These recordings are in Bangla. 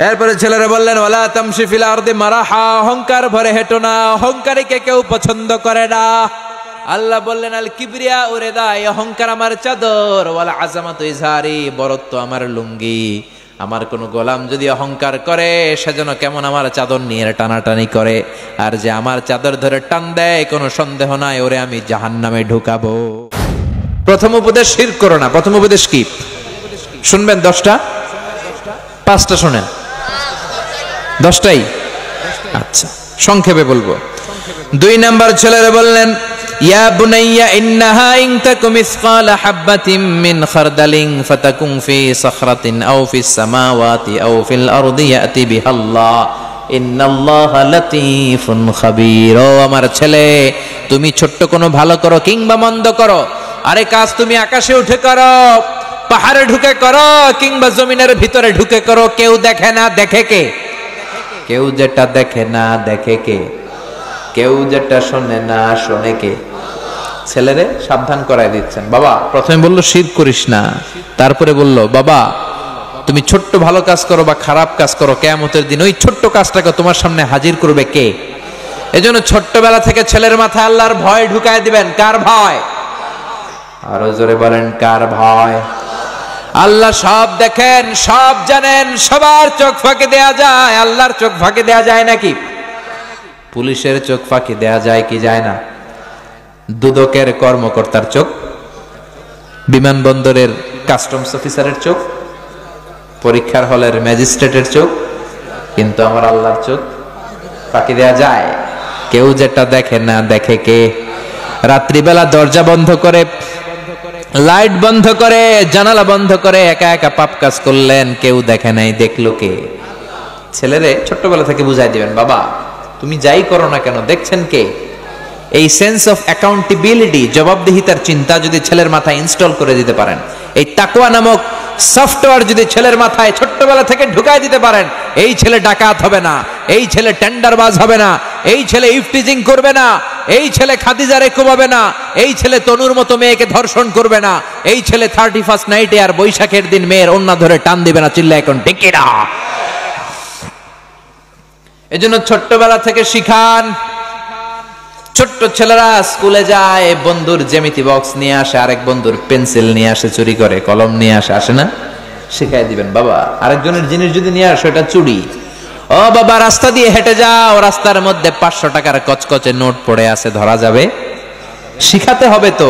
এরপরে ছেলেরা বললেন ওয়ালা তামশি ফিল আরদি মারাহা, অহংকার ভরে হেঁটো না, অহংকারীকে কেউ পছন্দ করে না। আল্লাহ বললেন আল কিবরিয়া উরিদা, এই অহংকার আমার চাদর, ওয়াল আযামাতু ইজহারি, বরত্ব আমার লুঙ্গি। আমার কোন গোলাম যদি অহংকার করে সেজন্য কেমন আমার চাদর নিয়ে টানাটানি করে, আর যে আমার চাদর ধরে টান দেয় কোনো সন্দেহ নাই ওরে আমি জাহান্নামে ঢুকাবো। প্রথম উপদেশ শিরক করো না। প্রথম উপদেশ কি শুনবেন? 10টা 5টা শোনেন? 10টাই? আচ্ছা, সংক্ষেপে বলবো। 2 নাম্বার ছেলেরা বললেন ইয়া বুনাইয়া ইন্নাহা ইন তাকুম মিসকালা হাববাতিন মিন খারদালিন ফাতাকুন ফি সাখরাতিন আও ফিস সামাওয়াতি আও ফিল আরদি ইয়াতি বিহাল্লাহ ইন্নাল্লাহা লাতীফুন খাবীর। ও আমার ছেলে, তুমি ছোট্ট কোনো ভালো করো কিংবা মন্দ করো, আরে কাজ তুমি আকাশে উঠে করো, পাহাড়ে ঢুকে করো, কিংবা জমিনের ভিতরে ঢুকে করো, কেউ দেখে না দেখে কে? কেউ যেটা দেখে না দেখে কে? কেউ যেটা শোনে না শোনে কে? ছেলেরে সাবধান করাই দিচ্ছেন। বাবা প্রথমে বললো শিরক করিস না, তারপরে বললো বাবা তুমি ছোট্ট ভালো কাজ করো বা খারাপ কাজ করো, কিয়ামতের দিন ওই ছোট্ট কাজটাকে তোমার সামনে হাজির করবে কে? এজন্য ছোট্টবেলা থেকে ছেলের মাথায় আল্লাহর ভয় ঢুকায় দিবেন। কার ভয়? আরো জোরে বলেন, কার ভয়? আল্লাহ সব দেখেন, সব জানেন, সবার চোখ ফাঁকি দেয়া যায়, আল্লাহর চোখ ফাঁকি দেয়া যায় নাকি? পুলিশের চোখ ফাঁকি দেয়া যায় কি যায় না? দুদকের কর্মকর্তার চোখ, বিমানবন্দরের কাস্টমস অফিসারের চোখ, পরীক্ষার হলের ম্যাজিস্ট্রেটের চোখ, কিন্তু আমার আল্লাহর চোখ ফাঁকি দেয়া যায়? কেউ যেটা দেখে না দেখে কে? রাত্রিবেলা দরজা বন্ধ করে, লাইট বন্ধ করে, জানালা বন্ধ করে একা একা পাপ কাজ করলেন, কেউ দেখে নাই, দেখলো কে? ছেলেরে ছোট্টবেলা থেকে বুঝাই দিবেন বাবা তুমি যাই করো না কেন দেখছেন কে? এই সেন্স অফ অ্যাকাউন্টেবিলিটি, জবাবদিহিতার চিন্তা যদি ছেলের মাথায় ইনস্টল করে দিতে পারেন, এই তাকওয়া নামক সফটওয়্যার যদি ছেলের মাথায় ছোট্টবেলা থেকে ঢুকাই দিতে পারেন, এই ছেলে ডাকাত হবে না, এই ছেলে টেন্ডারবাজ হবে না, এই ছেলে ইফটিজিং করবে না, এই ছেলে খাদিজারে কোবাবে না, এই ছেলে তনুর মতো মেয়েকে ধর্ষণ করবে না, এই ছেলে 31st নাইটে আর বৈশাখের দিন মেয়ের ওন্না ধরে টান দিবে না। চিল্লা এখন ঠিক না? এজন্য ছোট্টবেলা থেকে শিখান। ছোট্ট ছেলেরা স্কুলে যায়, বন্ধুর জ্যামিতি বক্স নিয়ে আসে, আরেক বন্ধুর পেন্সিল নিয়ে আসে চুরি করে, কলম নিয়ে আসে, আসে না? শিখাই দিবেন বাবা আরেকজনের জিনিস যদি নিয়ে আসো এটা চুরি। ও বাবা রাস্তা দিয়ে হেঁটে যাও, রাস্তার মধ্যে 500 টাকার কচকচে নোট পড়ে আছে, ধরা যাবে? শিখাতে হবে তো।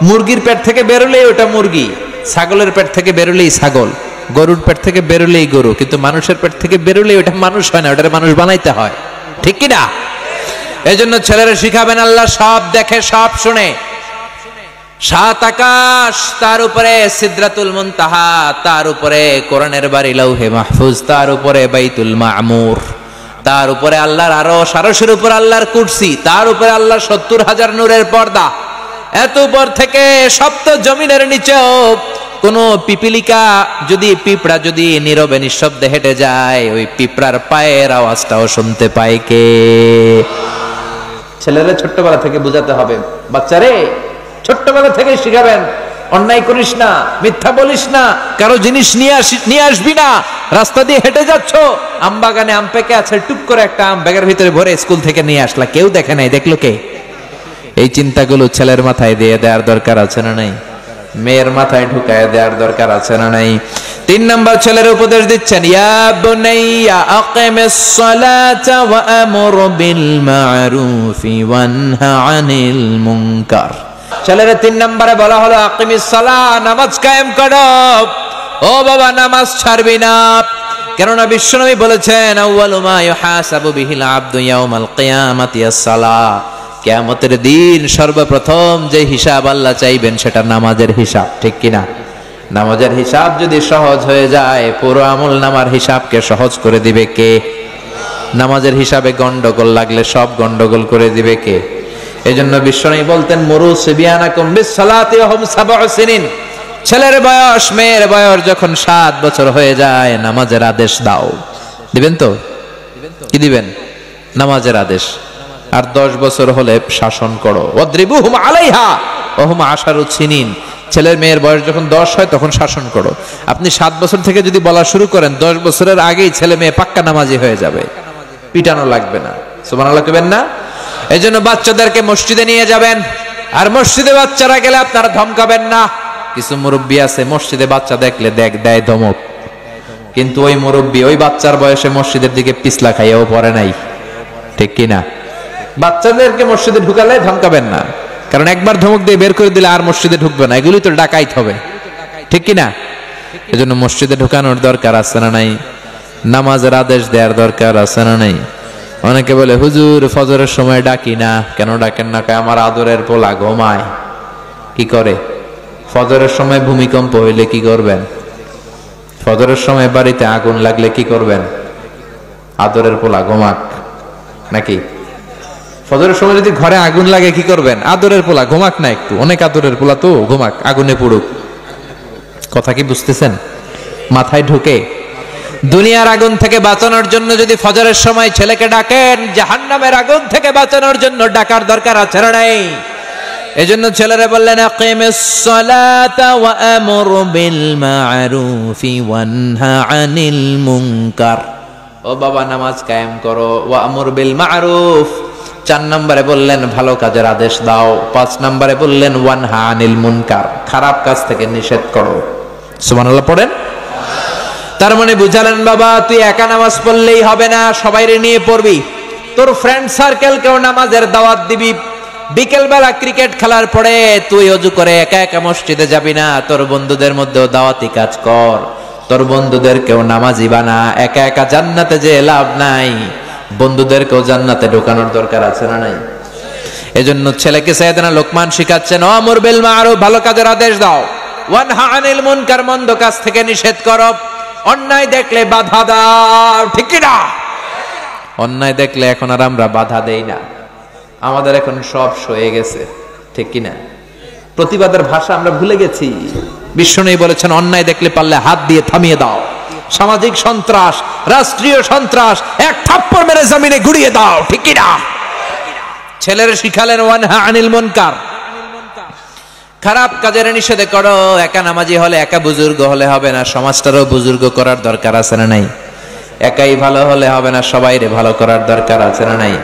মুরগির পেট থেকে বেরোলেই ওটা মুরগি, ছাগলের পেট থেকে বেরোলেই ছাগল, গরুর পেট থেকে বেরোলেই গরু, কিন্তু মানুষের পেট থেকে বেরোলেই ওটা মানুষ হয় না, ওটারে মানুষ বানাইতে হয়। ঠিক কি না? এই জন্য ছেলেরা শিখাবেন আল্লাহ সব দেখে, সব শুনে। 7 আকাশ, তার উপরে সিদরাতুল মুনতাহা, তার উপরে কোরআনের বাড়ি লাউহে মাহফুজ, তার উপরে বাইতুল মামুর, তার উপরে আল্লাহর আরশ, আরশের উপর আল্লাহর কুরসি, তার উপরে আল্লাহর 70,000 নূরের পর্দা। এত উপর থেকে সপ্ত জমিনের নিচেও কোন পিপিলিকা যদি, পিঁপড়া যদি নীরবে নিঃশব্দে হেঁটে যায়, ওই পিঁপড়ার পায়ের আওয়াজটাও শুনতে পায় কে? ছেলেরা ছোট্টবেলা থেকে বুঝাতে হবে। বাচ্চারে ছোট্টবেলা থেকে শিখাবেন অন্যায় করিস না, মিথ্যা বলিস না, কারো জিনিস নিয়ে আসবি না। রাস্তা দিয়ে হেঁটে যাচ্ছ, আম বাগানে আম পেকে আছে, টুক করে একটা আম ব্যাগের ভিতরে ভরে স্কুল থেকে নিয়ে আসলা, কেউ দেখে নাই, দেখলো কে? এই চিন্তাগুলো ছেলের মাথায় দিয়ে দেওয়ার দরকার আছে না নাই? মেয়ের মাথায় ঢুকায় দেওয়ার দরকার আছে না নাই? 3 নাম্বার ছেলের উপদেশ দিচ্ছেন, ইয়া বুনাইয়া আকিমিস সালাতা ওয়া আমুর বিল মা'রুফি ওয়ানহা আনিল মুনকার। ছেলের 3 নম্বরে বলা হলো আকিমিস সালাহ, নামাজ কায়েম করো। ও বাবা নামাজ ছাড়বি না, কেননা বিশ্বনবী বলেছেন আউয়ালু মা ইউহাসাবু বিহিল আবদু ইয়াউমাল কিয়ামাতি আস-সালাহ। কিয়ামতের দিন সর্বপ্রথম যে হিসাব আল্লাহ চাইবেন সেটা নামাজের হিসাব। ঠিক কিনা? নামাজের হিসাব যদি সহজ হয়ে যায়, পুরো আমল নামার হিসাবকে সহজ করে দিবে কে? নামাজের হিসাবে গন্ডগোল লাগলে সব গন্ডগোল করে দিবে কে? এজন্য বিশ্বনবী বলতেন মুরু সিবিয়ানাকুম বিস-সালাতি ওয়া হুম 7 সিনিন। ছেলের বয়স, মেয়ের বয়স যখন 7 বছর হয়ে যায়, নামাজের আদেশ দাও। দিবেন তো? কি দিবেন? নামাজের আদেশ। আর 10 বছর হলে শাসন করো। ওয়াদরিবুহুম আলাইহা ওয়া হুম 10 সিনিন। ছেলের মেয়ের বয়স যখন 10 হয় তখন শাসন করো। আপনি 7 বছর থেকে যদি বলা শুরু করেন 10 বছরের আগেই ছেলে মেয়ে পাক্কা নামাজি হয়ে যাবে, পিটানো লাগবে না। সুবহানাল্লাহ কইবেন না? এজন্য বাচ্চাদেরকে মসজিদে নিয়ে যাবেন, আর মসজিদে বাচ্চারা গেলে আপনারা ধমকাবেন না। কিছু মুরব্বী আছে মসজিদে বাচ্চা দেখলে দেয় ধমক, কিন্তু ওই মুরব্বী ওই বাচ্চার বয়সে মসজিদের দিকে পিছলা খাইয়াও পড়ে নাই, ঠিক কিনা? বাচ্চাদেরকে মসজিদে ঢুকালে ধমকাবেন না, কারণ একবার ধমক দিয়ে বের করে দিলে আর মসজিদে ঢুকবে না, এগুলি তো ডাকাইত হবে, ঠিক কিনা? এজন্য মসজিদে ঢুকানোর দরকার আছে না নাই? নামাজের আদেশ দেওয়ার দরকার আছে না নাই? অনেকে বলে হুজুর ফজরের সময় ডাকি না, কেন ডাকেন না? আমার আদরের পোলা ঘুমায়। কি করে? ফজরের সময় ভূমিকম্প হইলে কি করবেন? ফজরের সময় বাড়িতে আগুন লাগলে কি করবেন? আদরের পোলা ঘুমাক নাকি? ফজরের সময় যদি ঘরে আগুন লাগে কি করবেন? আদরের পোলা ঘুমাক না একটু, অনেক আদরের পোলা তো ঘুমাক, আগুনে পড়ুক। কথা কি বুঝতেছেন? মাথায় ঢুকে? দুনিয়ার আগুন থেকে বাঁচানোর জন্য যদি ফজরের সময় ছেলেকে ডাকেন, জাহান্নামের আগুন থেকে বাঁচানোর জন্য ডাকার দরকার আছে না নাই? এজন্য ছেলেরা বললেন আকিমিস সালাতা ওয়া আমুর বিল মা'রুফি ওয়ানহা আনিল মুনকার। ও বাবা নামাজ কায়েম করো, ওয়া আমুর বিল মা'রুফ। 4 নম্বরে বললেন ভালো কাজের আদেশ দাও। 5 নম্বরে বললেন ওয়ানহা আনিল মুনকার, খারাপ কাজ থেকে নিষেধ করো। সুবহানাল্লাহ পড়েন। তার মানে বুঝালেন বাবা তুই একা নামাজ পড়লেই হবে না, সবাইরে নিয়ে পড়বি, তোর ফ্রেন্ড সার্কেলকেও নামাজের দাওয়াত দিবি। বিকেল বেলা ক্রিকেট খেলার পরে তুই ওযু করে একা একা মসজিদে যাবি না, তোর বন্ধুদের মধ্যেও দাওয়াতি কাজ কর, তোর বন্ধুদেরকেও নামাজি বানা। একা একা জান্নাতে যে লাভ নাই, বন্ধুদেরকেও জান্নাতে ঢোকানোর দরকার আছে না নাই? এজন্য ছেলেকে সাইয়েদনা লোকমান শিখাচ্ছেন আমর বিল মা'রুফ, ভালো কাজের আদেশ দাও, ওয়ানহা আনিল মুনকার, মন্দ কাজ থেকে নিষেধ করো। অন্যায় দেখলে বাধা দাও, ঠিক কি না? অন্যায় দেখলে এখন আর আমরা বাধা দেই না, আমাদের এখন সব সয়ে গেছে, ঠিক কি না? প্রতিবাদের ভাষা আমরা ভুলে গেছি। বিশ্বনবী বলেছেন অন্যায় দেখলে পারলে হাত দিয়ে থামিয়ে দাও, সামাজিক সন্ত্রাস, রাষ্ট্রীয় সন্ত্রাস এক থাপ্পড় মেরে জমিনে গুড়িয়ে দাও, ঠিক কি না? ছেলেরা শিখালেন ওয়ানহা আনিল মুনকার, খারাপ কাজের নিষেধ করো। একা নামাজি হলে, একা বুজুর্গ হলে হবে না, সমাজটারও বুজুর্গ করার দরকার আছে না নাই? একাই ভালো হলে হবে না, সবাইরে ভালো করার দরকার আছে না নাই?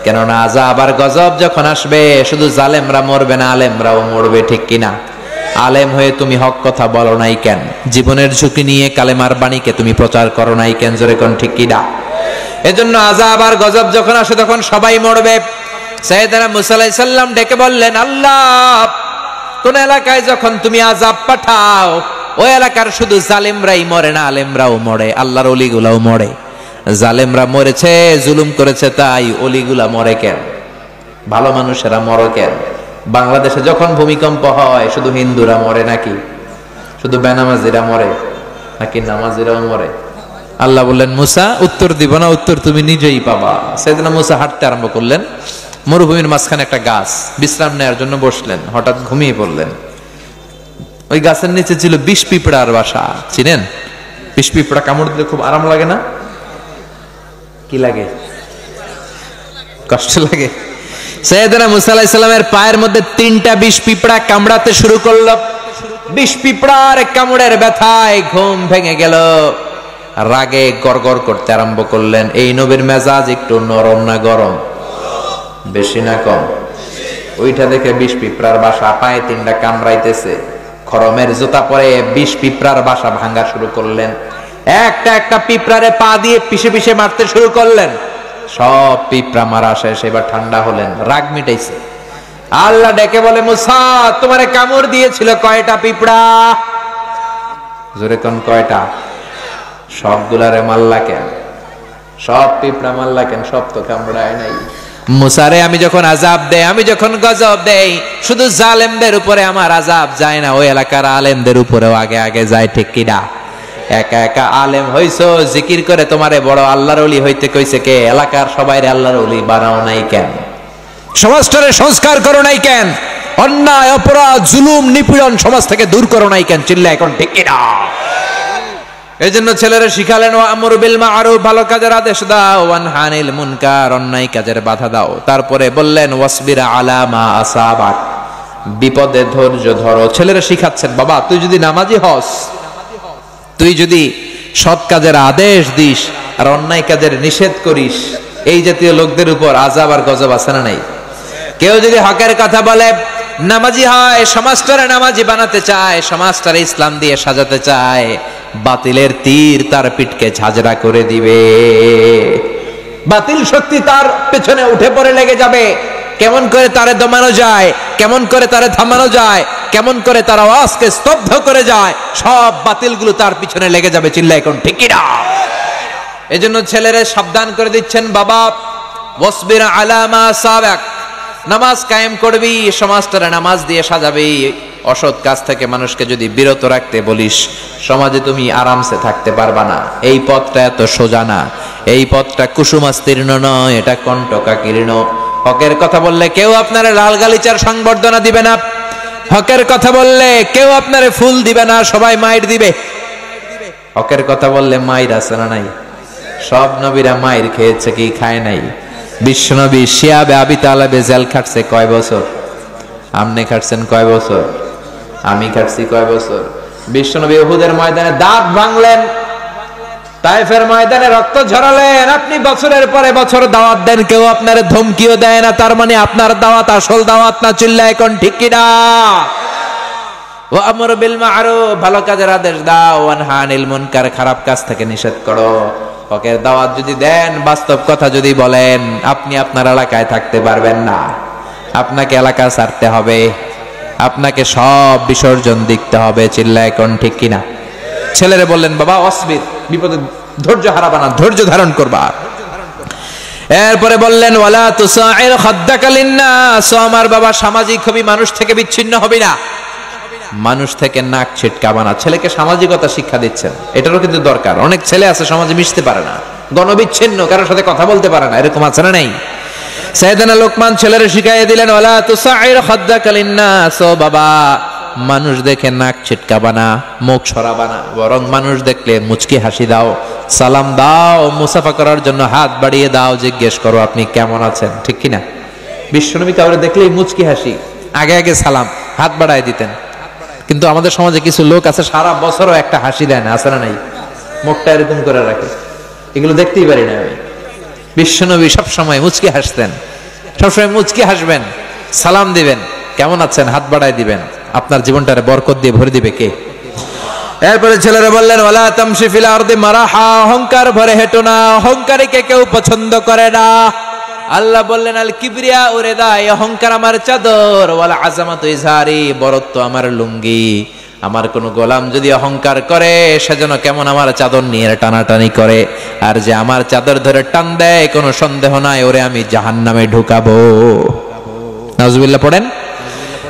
কেননা আযাব আর গজব যখন আসবে শুধু জালেমরা মরবে না, আলেমরাও মরবে, ঠিক কিনা? আলেম হয়ে তুমি হক কথা বলো নাই কেন? জীবনের ঝুঁকি নিয়ে কালেমার বাণীকে তুমি প্রচার করো নাই কেন? জোরে কোন ঠিক কিনা? এজন্য আযাব আর গজব যখন আসে তখন সবাই মরবে। সাইয়েদনা মুসা আলাইহিস সালাম ডেকে বললেন আল্লাহ, কোন এলাকায় যখন তুমি আযাব পাঠাও ওই এলাকার শুধু জালেমরাই মরে না, আলেমরাও মরে, আল্লাহর ওলিগুলাও মরে। জালেমরা মরেছে, জুলুম করেছে, তাই ওলিগুলা মরে কেন? ভালো মানুষেরা মরে কেন? বাংলাদেশে যখন ভূমিকম্প হয় শুধু হিন্দুরা মরে নাকি? শুধু বেনামাজিরা মরে নাকি নামাজিরাও মরে? আল্লাহ বললেন মুসা উত্তর দিব না, উত্তর তুমি নিজেই পাবা। সাইয়েদনা মুসা হাঁটতে আরম্ভ করলেন, মরুভূমির মাঝখানে একটা গাছ, বিশ্রাম নেওয়ার জন্য বসলেন, হঠাৎ ঘুমিয়ে পড়লেন। ওই গাছের নিচে ছিল বিষ পিঁপড়ার বাসা, চিনেন? বিষ পিঁপড়া কামড় দিলে খুব আরাম লাগে না? কি লাগে? কষ্ট লাগে। সাইয়েদনা মুসা আলাইহিস সালামের পায়ের মধ্যে 3টা বিষ পিঁপড়া কামড়াতে শুরু করলো। বিষ পিঁপড়ার কামড়ের ব্যথায় ঘুম ভেঙে গেল, রাগে গড়গড় করতে আরম্ভ করলেন। এই নবীর মেজাজ একটু নরম না গরম? বেশি না কম? ওইটা দেখে বিষ পিঁপড়ার বাসা, পায়ে 3টা কামড়াইতেছে। খরমের জুতা পরে বিষ পিঁপড়ার বাসা ভাঙা শুরু করলেন। একটা একটা পিঁপড়ারে পা দিয়ে পিষে পিষে মারতে শুরু করলেন। সব পিঁপড়া মারা শেষ, এবার ঠান্ডা হলেন, রাগ মিটাইছে। আল্লাহ ডেকে বলে মুসা তোমারে কামড় দিয়েছিল কয়টা পিঁপড়া? জোরে কোন কয়টা? সবগুলারে মারলা কেন? সব পিঁপড়া মারলা কেন? সব তো কামড়ায় নাই। মুসারে আমি যখন আযাব দেই, আমি যখন গজব দেই, শুধু জালেমদের উপরে আমার আযাব যায় না, ওই এলাকার আলেমদের উপরেও আগে আগে যায়, ঠিক কিনা? একা একা আলেম হইছো, জিকির করে তোমারে বড় আল্লাহর ওলি হইতে কইছে কে? এলাকার সবাইরে আল্লাহর ওলি বানাও নাই কেন? সমাজটারে সংস্কার করো নাই কেন? অন্যায় অপরাধ জুলুম নিপীড়ন সমাজ থেকে দূর করো নাই কেন? চিল্লা এখন ঠিক কিনা? এই জন্য ছেলেরা শিখালেন ওয়ামুর বিল মা'রুফ, ভালো কাজের আদেশ দাও, ওয়ানহা আনিল মুনকার, অন্যায় কাজের বাধা দাও। তারপরে বললেন ওয়াসবির আলা মা আসাবাক, বিপদে ধৈর্য ধরো। ছেলেরা শিখাচ্ছেন, বাবা তুই যদি নামাজি হস, তুই যদি সৎ কাজের আদেশ দিস আর অন্যায় কাজের নিষেধ করিস, এই জাতীয় লোকদের উপর আযাব আর গজব আছে না নাই? কেউ যদি হকের কথা বলে, নামাজি হয়, সমাজটারে নামাজি বানাতে চায়, সমাজটারে ইসলাম দিয়ে সাজাতে চায়, বাতিলের তীর তার পিঠকে ঝাঁঝরা করে দিবে। বাতিল শক্তি তার পেছনে উঠে পড়ে লেগে যাবে। কেমন করে তারে দমানো যায়, কেমন করে তারে থামানো যায়, কেমন করে তার আওয়াজকে স্তব্ধ করে যায়, সব বাতিলগুলো তার পিছনে লেগে যাবে। চিল্লায় কোন ঠিক কিনা? এজন্য ছেলেরা সাবধান করে দিচ্ছেন, বাবা ওয়াসবির আলা মা সাবাক, নামাজ কায়েম করবি, সমাজটারে নামাজ দিয়ে সাজাবি। অসৎ কাজ থেকে মানুষকে যদি বিরত রাখতে বলিস, সমাজে তুমি আরামসে থাকতে পারবা না। এই পথটা এত সোজা না, এই পথটা কুসুমাস্তীর্ণ নয়, এটা কণ্টকাকীর্ণ। হকের কথা বললে কেউ আপনারে লাল গালিচার সংবর্ধনা দিবে না, হকের কথা বললে কেউ আপনারে ফুল দিবে না, সবাই মাইর দিবে। হকের কথা বললে মাইর আছে না নাই? সব নবীরা মাইর খেয়েছে কি খায় নাই? বিশ্বনবী শিয়াবে আবি তালেবে জেল খাটছে কয় বছর? আপনি খাটছেন কয় বছর? আমি খাটছি কয় বছর? বিশ্বনবী উহুদের ময়দানে দাঁত ভাঙলেন, তায়েফের ময়দানে রক্ত ঝরালেন, আপনি বছরের পরে বছর দাওয়াত দেন, কেউ আপনার ধমকিও দেয় না। তার মানে আপনার দাওয়াত আসল দাওয়াত না। চিল্লায় কোন ঠিক কিনা? ওয়া আমর বিল মা'রুফ, ভালো কাজের আদেশ দাও, ওয়া নাহা আনিল মুনকার, খারাপ কাজ থেকে নিষেধ করো। হকের দাওয়াত যদি দেন, বাস্তব কথা যদি বলেন, আপনি আপনার এলাকায় থাকতে পারবেন না, আপনাকে এলাকা ছাড়তে হবে, আপনাকে সব বিসর্জন দিতে হবে। চিল্লায় কোন ঠিক কিনা? ছেলেরে বললেন, বাবা অসবির, বিপদে ধৈর্য হারাবা না, ধৈর্য ধারণ করবা। এরপরে বললেন, ওয়ালা তুসাইর খাদ্দাকা লিন্নাস, আমার বাবা সামাজিক হবি, মানুষ থেকে বিচ্ছিন্ন হবি না, মানুষ থেকে নাক ছিটকাবা না। ছেলেকে সামাজিকতা শিক্ষা দিচ্ছেন, এটারও কিন্তু দরকার। অনেক ছেলে আছে সমাজে মিশতে পারে না, গণবিচ্ছিন্ন, কারোর সাথে কথা বলতে পারে না, এরকম আছে না নাই? সাইয়েদনা লোকমান ছেলেরে শিখাইয়ে দিলেন, ওয়ালা তুসাইর খাদ্দাকা লিন্নাস, ও বাবা মানুষ দেখে নাক ছিটকাবা না, মুখ সরাবা না, বরং মানুষ দেখলে মুচকি হাসি দাও, সালাম দাও, মুসাফা করার জন্য হাত বাড়িয়ে দাও, জিজ্ঞেস করো আপনি কেমন আছেন। ঠিক কিনা? বিশ্বনবী কাউরে দেখলেই মুচকি হাসি, আগে আগে সালাম, হাত বাড়ায় দিতেন। কিন্তু আমাদের সমাজে কিছু লোক আছে সারা বছরও একটা হাসি দেয় না, আছে না নাই? মুখটা এরকম করে রাখে, এগুলো দেখতেই পারি না আমি। বিশ্বনবী সবসময় মুচকি হাসতেন, সবসময় মুচকি হাসবেন, সালাম দিবেন, কেমন আছেন, হাত বাড়ায় দিবেন। আপনার জীবনটারে বরকত দিয়ে ভরে দিবে কে? এরপরে ছেলেরা বললেন, ওয়ালা তামশি ফিল আরদি মারাহা, অহংকার ভরে হেঁটো না, অহংকারীকে কেউ পছন্দ করে না। আল্লাহ বললেন, আল কিবরিয়া উরিদা, অহংকার আমার চাদর, ওয়াল আযামাতু ইজহারি, বরত্ব আমার লুঙ্গি। আমার কোন গোলাম যদি অহংকার করে, সেজন্য কেমন আমার চাদর নিয়ে টানাটানি করে, আর যে আমার চাদর ধরে টান দেয়, কোনো সন্দেহ নাই ওরে আমি জাহান্নামে ঢুকাবো। নাউজুবিল্লাহ পড়েন।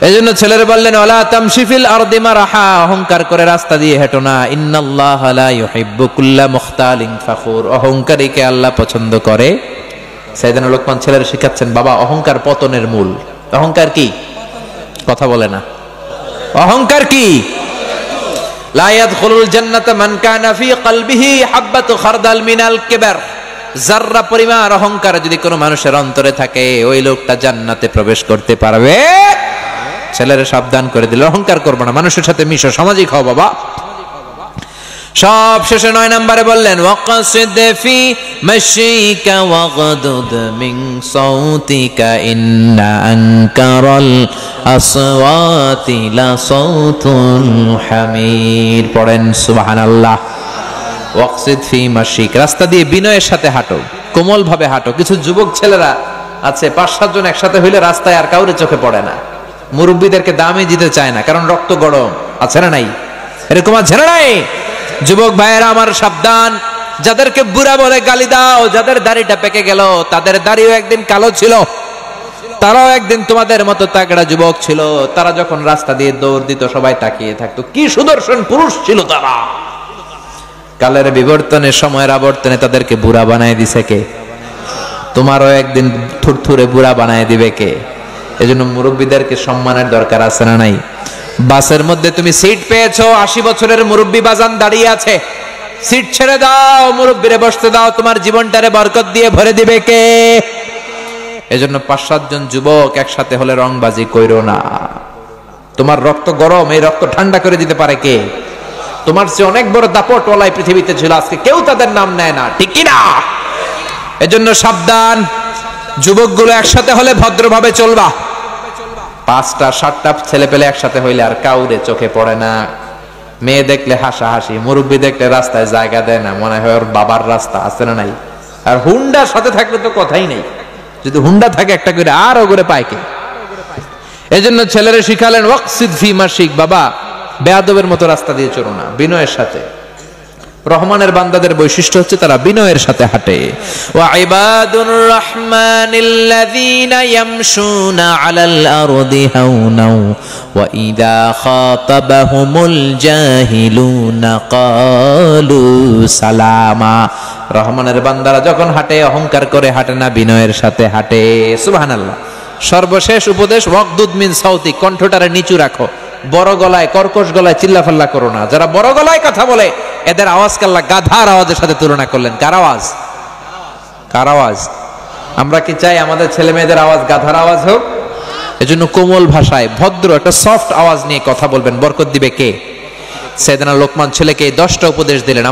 এজন্য ছেলেরা বললেন, ওয়ালা তামশি ফিল আরদি মারাহা, অহংকার করে রাস্তা দিয়ে হেঁটো না। ইন্নাল্লাহা লা ইউহিব্বু কুল্লা মুখতালিন ফাখুর, অহংকারীকে আল্লাহ পছন্দ করে। সাইয়েদনা লোকমান ছেলেরা শিখাচ্ছেন, বাবা অহংকার পতনের মূল। অহংকার কি? কথা বলে না। অহংকার কি? লা ইয়াদখুলুল জান্নাতা মান কানা ফি কলবিহি হাববাতু খারদাল মিনাল কিবর, যাররা পরিমাণ অহংকার যদি কোনো মানুষের অন্তরে থাকে, ওই লোকটা জান্নাতে প্রবেশ করতে পারবে। ছেলেরা সাবধান করে দিল, অহংকার করবে না, মানুষের সাথে মিশো, সামাজিক হও বাবা। সব শেষে 9 নম্বরে বললেন, ওয়াকসিদ ফি মাশিকা ওয়াগদুদ মিন সাউতিকা ইন্না আনকারাল আসওয়াতি লা সাউতুল হামির। পড়েন সুবহানাল্লাহ। ওয়াকসিদ ফি মাশিক, রাস্তা দিয়ে বিনয়ের সাথে হাঁটো, কোমল ভাবে হাঁটো। কিছু যুবক ছেলেরা আছে 5-7 জন একসাথে হইলে রাস্তায় আর কাউরে চোখে পড়ে না, মুরব্বীদেরকে দামই দিতে চায় না, কারণ রক্ত গরম। আছে না নাই? এরকম আছে না নাই? যুবক ভাইয়েরা আমার সাবধান, যাদেরকে বুড়া বলে গালি দাও, যাদের দাড়িটা পেকে গেল, তাদের দাড়িও একদিন কালো ছিল, তারাও একদিন তোমাদের মতো তাগড়া যুবক ছিল। তারা যখন রাস্তা দিয়ে দৌড় দিত, সবাই তাকিয়ে থাকতো, কি সুদর্শন পুরুষ ছিল তারা। কালের বিবর্তনে, সময়ের আবর্তনে তাদেরকে বুড়া বানায় দিছে কে? তোমারও একদিন থুরথুরে বুড়া বানায় দিবে কে? এজন্য মুরব্বীদেরকে সম্মানের দরকার আছে না নাই? বাসের মধ্যে তুমি সিট পেয়েছো, 80 বছরের মুরব্বী বাজান দাঁড়িয়ে আছে, সিট ছেড়ে দাও, মুরব্বীরে বসতে দাও, তোমার জীবনটারে বরকত দিয়ে ভরে দিবে কে? এজন্য 5-7 জন যুবক একসাথে হলে রংবাজি কইরো না। তোমার রক্ত গরম, এই রক্ত ঠান্ডা করে দিতে পারে কে? তোমার চেয়ে অনেক বড় দাপটওয়ালাই পৃথিবীতে ছিল, আজকে কেউ তাদের নাম নেয় না, ঠিক কি না? এজন্য সাবধান, যুবকগুলো একসাথে হলে ভদ্রভাবে চলবা। 5টা 7টা ছেলে পেলে একসাথে হইলে আর কাউরে চোখে পড়ে না। মেয়ে দেখলে হাসাহাসি, মুরব্বী দেখলে রাস্তায় জায়গা দেয় না, মনে হয় ওর বাবার রাস্তা আছে না নাই। আর হুন্ডার সাথে থাকলে তো কথাই নেই, যদি হুন্ডা থাকে একটা করে আর ওগরে পায় কে? এজন্য ছেলেরা শিখালেন ওয়াকসিদ ফি মাশিক, বাবা বেয়াদবের মতো রাস্তা দিয়ে চলো না, বিনয়ের সাথে। রহমানের বান্দাদের বৈশিষ্ট্য হচ্ছে তারা বিনয়ের সাথে হাঁটে। ওয়া ইবাদুর রাহমানিল্লাযীনা ইয়ামশুনা আলাল আরদি হাওনা ওয়া ইযা খাতাবাহুমুল জাহিলুনা ক্বালু সালামা। রহমানের বান্দারা যখন হাঁটে অহংকার করে হাঁটে না, বিনয়ের সাথে হাঁটে। সুবহানাল্লাহ। সর্বশেষ উপদেশ ওয়াকদুদ মিন সাউতি, কণ্ঠটারে নিচু রাখো, বড় গলায় কর্কশ গলায় চিল্লাফাল্লা করো না। যারা বড় গলায় কথা বলে এদের আওয়াজকে আল্লাহ গাধার আওয়াজের সাথে তুলনা করলেন। কার আওয়াজ? কার আওয়াজ? আমরা কি চাই আমাদের ছেলে মেয়েদের আওয়াজ গাধার আওয়াজ হোক? এজন্য কোমল ভাষায় ভদ্র একটা সফট আওয়াজ নিয়ে কথা বলবেন, বরকত দিবে কে? সাইয়েদনা লোকমান ছেলেকে 10টা উপদেশ দিলেন।